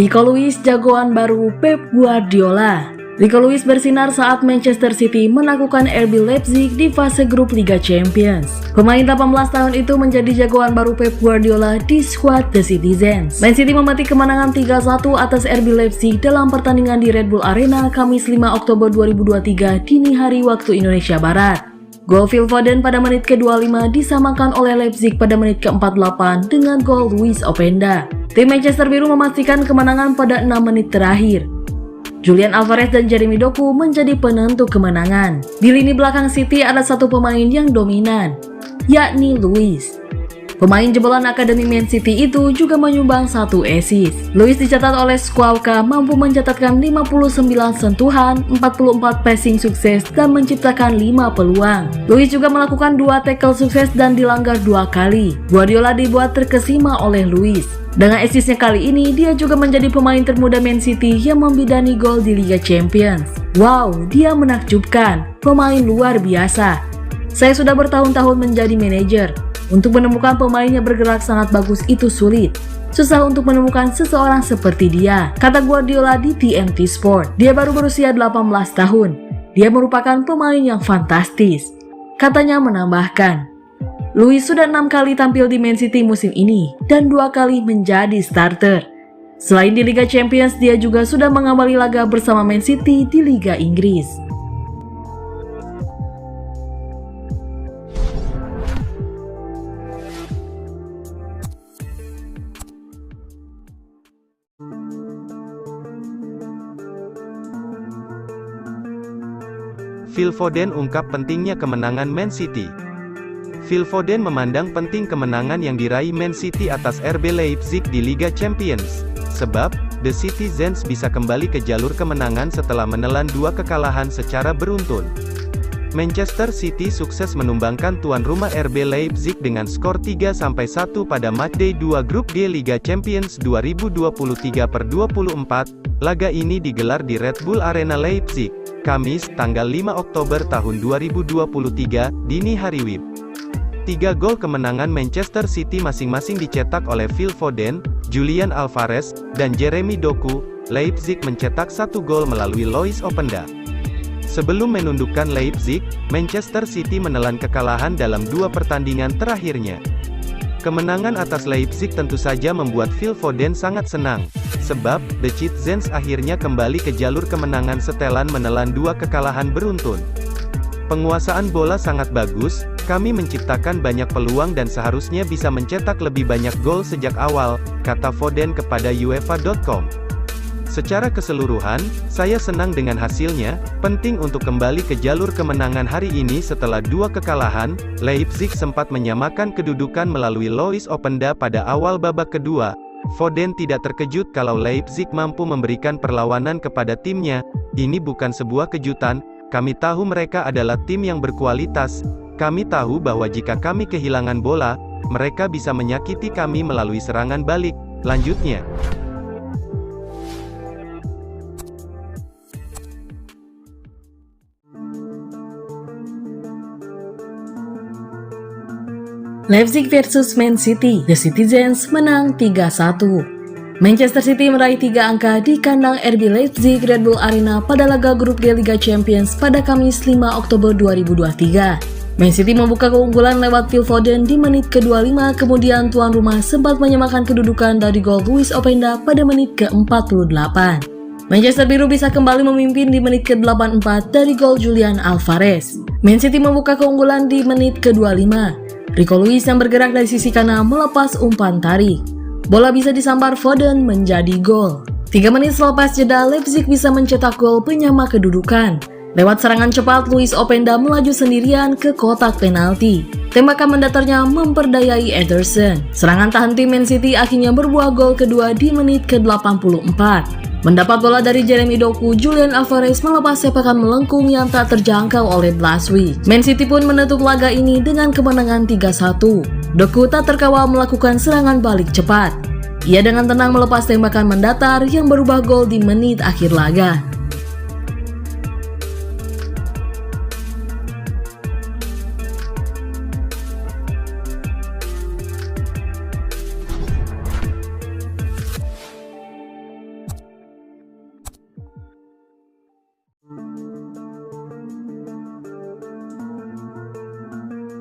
Rico Lewis jagoan baru Pep Guardiola. Rico Lewis bersinar saat Manchester City menaklukkan RB Leipzig di fase grup Liga Champions. Pemain 18 tahun itu menjadi jagoan baru Pep Guardiola di skuad The Citizens. Man City memetik kemenangan 3-1 atas RB Leipzig dalam pertandingan di Red Bull Arena Kamis 5 Oktober 2023 dini hari waktu Indonesia Barat. Gol Phil Foden pada menit ke-25 disamakan oleh Leipzig pada menit ke-48 dengan gol Luis Openda. Tim Manchester Biru memastikan kemenangan pada 6 menit terakhir. Julian Alvarez dan Jeremy Doku menjadi penentu kemenangan. Di lini belakang City ada satu pemain yang dominan, yakni Luis. Pemain jebolan Akademi Man City itu juga menyumbang satu assist. Luis dicatat oleh Squawka mampu mencatatkan 59 sentuhan, 44 passing sukses, dan menciptakan 5 peluang. Luis juga melakukan 2 tackle sukses dan dilanggar 2 kali. Guardiola dibuat terkesima oleh Luis. Dengan assistnya kali ini, dia juga menjadi pemain termuda Man City yang membidani gol di Liga Champions. Wow, dia menakjubkan, pemain luar biasa. Saya sudah bertahun-tahun menjadi manajer. Untuk menemukan pemain yang bergerak sangat bagus itu sulit. Susah untuk menemukan seseorang seperti dia, kata Guardiola di TNT Sport. Dia baru berusia 18 tahun. Dia merupakan pemain yang fantastis. Katanya menambahkan, Luis sudah 6 kali tampil di Man City musim ini dan 2 kali menjadi starter. Selain di Liga Champions, dia juga sudah mengawali laga bersama Man City di Liga Inggris. Phil Foden ungkap pentingnya kemenangan Man City. Phil Foden memandang penting kemenangan yang diraih Man City atas RB Leipzig di Liga Champions, sebab The Citizens bisa kembali ke jalur kemenangan setelah menelan 2 kekalahan secara beruntun. Manchester City sukses menumbangkan tuan rumah RB Leipzig dengan skor 3-1 pada matchday 2 grup G Liga Champions 2023/24. Laga ini digelar di Red Bull Arena Leipzig, Kamis, tanggal 5 Oktober tahun 2023, dini hari WIB. 3 gol kemenangan Manchester City masing-masing dicetak oleh Phil Foden, Julian Alvarez, dan Jeremy Doku. Leipzig mencetak 1 gol melalui Lois Openda. Sebelum menundukkan Leipzig, Manchester City menelan kekalahan dalam 2 pertandingan terakhirnya. Kemenangan atas Leipzig tentu saja membuat Phil Foden sangat senang, sebab The Citizens akhirnya kembali ke jalur kemenangan setelan menelan 2 kekalahan beruntun. Penguasaan bola sangat bagus, kami menciptakan banyak peluang dan seharusnya bisa mencetak lebih banyak gol sejak awal, kata Foden kepada UEFA.com. Secara keseluruhan, saya senang dengan hasilnya, penting untuk kembali ke jalur kemenangan hari ini setelah 2 kekalahan. Leipzig sempat menyamakan kedudukan melalui Lois Openda pada awal babak kedua. Foden tidak terkejut kalau Leipzig mampu memberikan perlawanan kepada timnya. Ini bukan sebuah kejutan, kami tahu mereka adalah tim yang berkualitas. Kami tahu bahwa jika kami kehilangan bola, mereka bisa menyakiti kami melalui serangan balik, lanjutnya. Leipzig versus Man City, The Citizens menang 3-1. Manchester City meraih 3 angka di kandang RB Leipzig Red Bull Arena pada laga grup G Liga Champions pada Kamis 5 Oktober 2023. Man City membuka keunggulan lewat Phil Foden di menit ke-25, kemudian tuan rumah sempat menyamakan kedudukan dari gol Luis Openda pada menit ke-48. Manchester Biru bisa kembali memimpin di menit ke-84 dari gol Julian Alvarez. Man City membuka keunggulan di menit ke-25. Rico Lewis yang bergerak dari sisi kanan melepas umpan tarik. Bola bisa disambar Foden menjadi gol. 3 menit selepas jeda, Leipzig bisa mencetak gol penyama kedudukan. Lewat serangan cepat, Luis Openda melaju sendirian ke kotak penalti. Tembakan mendatarnya memperdayai Ederson. Serangan tahan tim Man City akhirnya berbuah gol kedua di menit ke-84. Mendapat bola dari Jeremy Doku, Julian Alvarez melepas sepakan melengkung yang tak terjangkau oleh Blaswich. Man City pun menutup laga ini dengan kemenangan 3-1. Doku tak terkawal melakukan serangan balik cepat. Ia dengan tenang melepas tembakan mendatar yang berubah gol di menit akhir laga.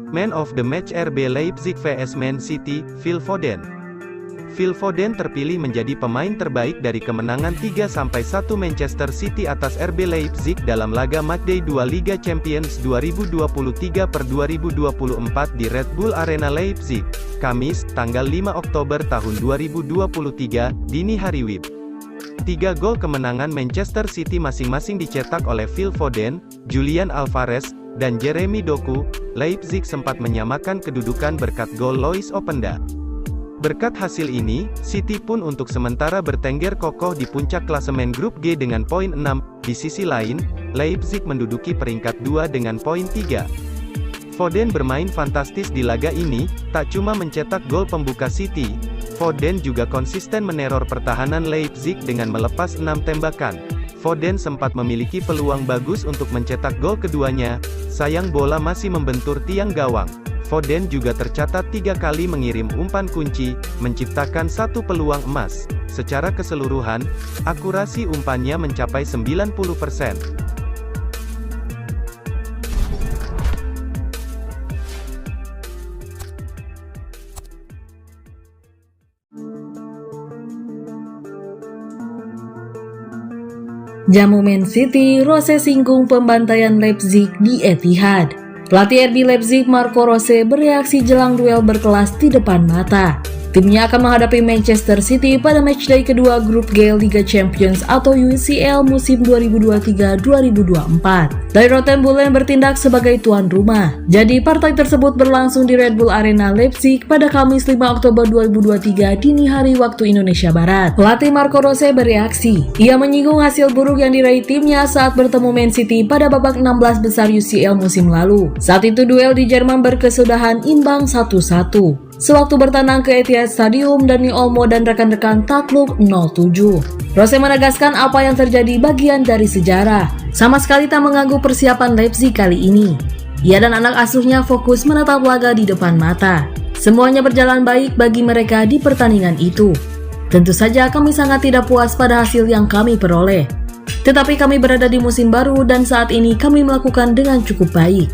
Man of the Match RB Leipzig vs Man City, Phil Foden. Phil Foden terpilih menjadi pemain terbaik dari kemenangan 3-1 Manchester City atas RB Leipzig dalam laga Matchday 2 Liga Champions 2023/2024 di Red Bull Arena Leipzig, Kamis, tanggal 5 Oktober tahun 2023, dini hari WIB. 3 gol kemenangan Manchester City masing-masing dicetak oleh Phil Foden, Julian Alvarez, dan Jeremy Doku. Leipzig sempat menyamakan kedudukan berkat gol Lois Openda. Berkat hasil ini, City pun untuk sementara bertengger kokoh di puncak klasemen grup G dengan poin 6. Di sisi lain, Leipzig menduduki peringkat 2 dengan poin 3. Foden bermain fantastis di laga ini, tak cuma mencetak gol pembuka City, Foden juga konsisten meneror pertahanan Leipzig dengan melepas 6 tembakan. Foden sempat memiliki peluang bagus untuk mencetak gol keduanya, sayang bola masih membentur tiang gawang. Foden juga tercatat 3 kali mengirim umpan kunci, menciptakan 1 peluang emas. Secara keseluruhan, akurasi umpannya mencapai 90%. Jamu Man City, Rose singgung pembantaian Leipzig di Etihad. Pelatih RB Leipzig Marco Rose bereaksi jelang duel berkelas di depan mata. Timnya akan menghadapi Manchester City pada matchday kedua grup G Liga Champions atau UCL musim 2023-2024. Dari Roten Bullen bertindak sebagai tuan rumah. Jadi partai tersebut berlangsung di Red Bull Arena Leipzig pada Kamis 5 Oktober 2023 dini hari waktu Indonesia Barat. Pelatih Marco Rose bereaksi. Ia menyinggung hasil buruk yang diraih timnya saat bertemu Man City pada babak 16 besar UCL musim lalu. Saat itu duel di Jerman berkesudahan imbang 1-1. Sewaktu bertandang ke Etihad Stadium, Dani Olmo dan rekan-rekan takluk 0-7. Rose menegaskan apa yang terjadi bagian dari sejarah. Sama sekali tak mengganggu persiapan Leipzig kali ini. Ia dan anak asuhnya fokus menatap laga di depan mata. Semuanya berjalan baik bagi mereka di pertandingan itu. Tentu saja kami sangat tidak puas pada hasil yang kami peroleh. Tetapi kami berada di musim baru dan saat ini kami melakukan dengan cukup baik.